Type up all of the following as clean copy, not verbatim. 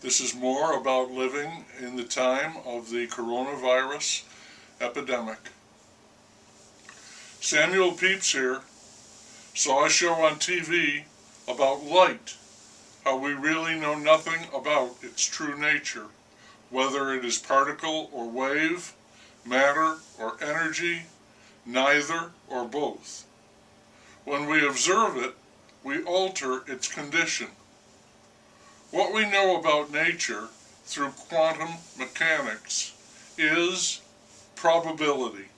This is more about living in the time of the coronavirus epidemic. Samuel Pepys here saw a show on TV about light, how we really know nothing about its true nature, whether it is particle or wave, matter or energy, neither or both. When we observe it, we alter its condition. What we know about nature through quantum mechanics is probability,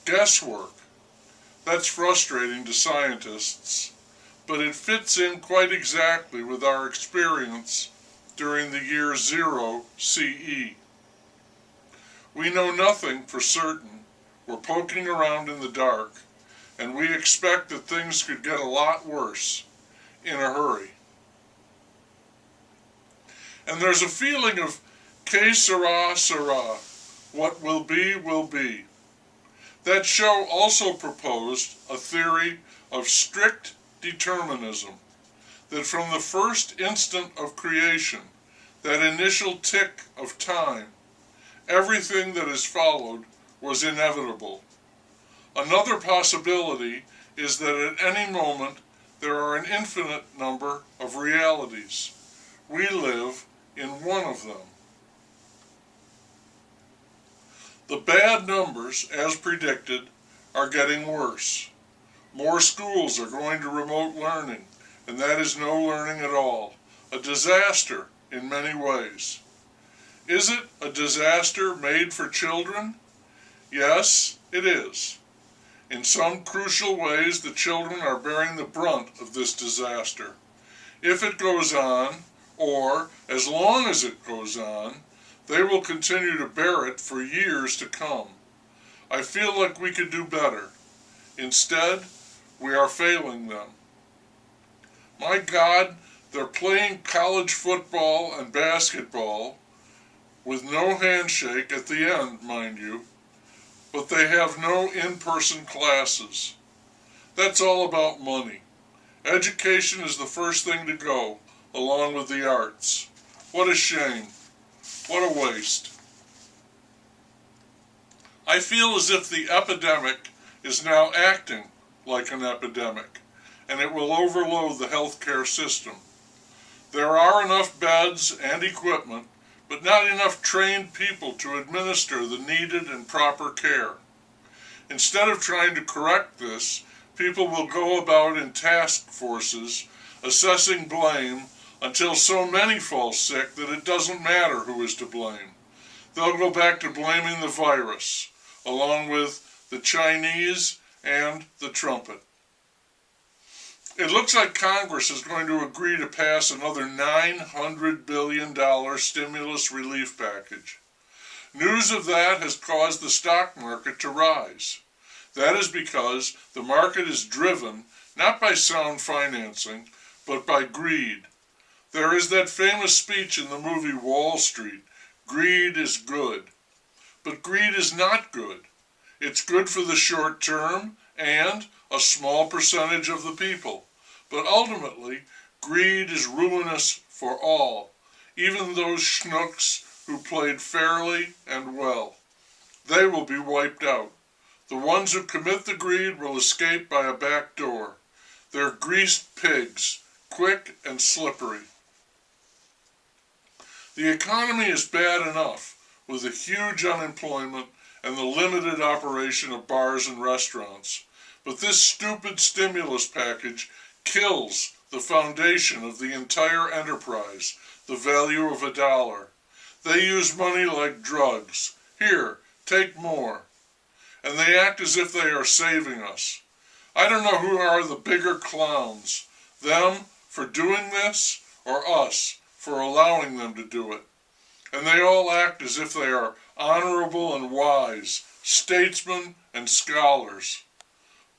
guesswork. That's frustrating to scientists, but it fits in quite exactly with our experience during the year 0 CE. We know nothing for certain. We're poking around in the dark, and we expect that things could get a lot worse in a hurry. And there's a feeling of que sera, sera. What will be, will be. That show also proposed a theory of strict determinism, that from the first instant of creation, that initial tick of time, everything that is followed was inevitable. Another possibility is that at any moment there are an infinite number of realities. We live in one of them. The bad numbers, as predicted, are getting worse. More schools are going to remote learning, and that is no learning at all. A disaster in many ways. Is it a disaster made for children? Yes, it is. In some crucial ways, the children are bearing the brunt of this disaster. If it goes on, or as long as it goes on, they will continue to bear it for years to come. I feel like we could do better. Instead, we are failing them. My God, they're playing college football and basketball with no handshake at the end, mind you, but they have no in-person classes. That's all about money. Education is the first thing to go, along with the arts. What a shame. What a waste. I feel as if the epidemic is now acting like an epidemic, and it will overload the healthcare system. There are enough beds and equipment, but not enough trained people to administer the needed and proper care. Instead of trying to correct this, people will go about in task forces, assessing blame until so many fall sick that it doesn't matter who is to blame. They'll go back to blaming the virus, along with the Chinese and the trumpet. It looks like Congress is going to agree to pass another $900 billion stimulus relief package. News of that has caused the stock market to rise. That is because the market is driven not by sound financing, but by greed. There is that famous speech in the movie Wall Street, greed is good. But greed is not good. It's good for the short term and a small percentage of the people. But ultimately, greed is ruinous for all, even those schnooks who played fairly and well. They will be wiped out. The ones who commit the greed will escape by a back door. They're greased pigs, quick and slippery. The economy is bad enough, with a huge unemployment and the limited operation of bars and restaurants. But this stupid stimulus package kills the foundation of the entire enterprise, the value of $1. They use money like drugs. Here, take more. And they act as if they are saving us. I don't know who are the bigger clowns, them for doing this or us for allowing them to do it. And they all act as if they are honorable and wise, statesmen and scholars.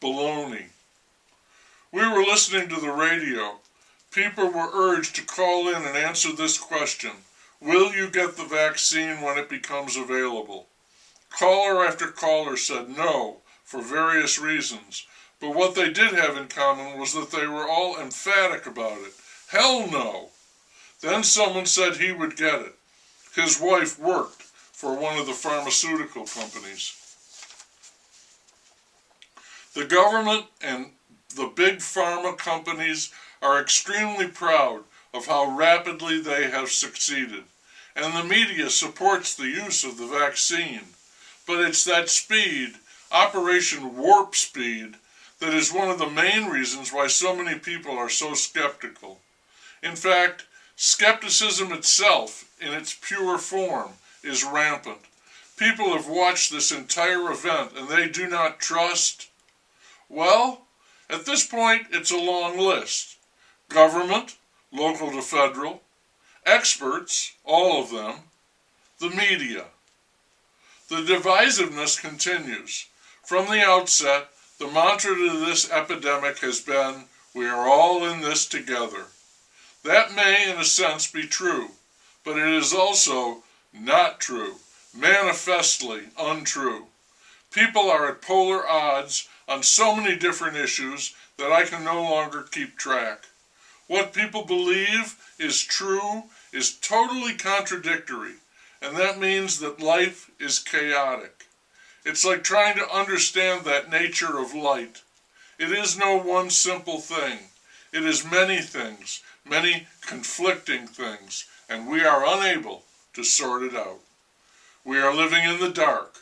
Baloney. We were listening to the radio. People were urged to call in and answer this question. Will you get the vaccine when it becomes available? Caller after caller said no, for various reasons. But what they did have in common was that they were all emphatic about it. Hell no! Then someone said he would get it. His wife worked for one of the pharmaceutical companies. The government and the big pharma companies are extremely proud of how rapidly they have succeeded, and the media supports the use of the vaccine. But it's that speed, Operation Warp Speed, that is one of the main reasons why so many people are so skeptical. In fact, skepticism itself, in its pure form, is rampant. People have watched this entire event and they do not trust. Well, at this point, it's a long list. Government, local to federal, experts, all of them, the media. The divisiveness continues. From the outset, the mantra to this epidemic has been, we are all in this together. That may, in a sense, be true, but it is also not true, manifestly untrue. People are at polar odds on so many different issues that I can no longer keep track. What people believe is true is totally contradictory, and that means that life is chaotic. It's like trying to understand that nature of light. It is no one simple thing. It is many things, many conflicting things, and we are unable to sort it out. We are living in the dark.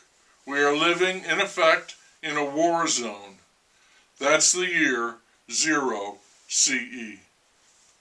We are living, in effect, in a war zone. That's the year 0 CE.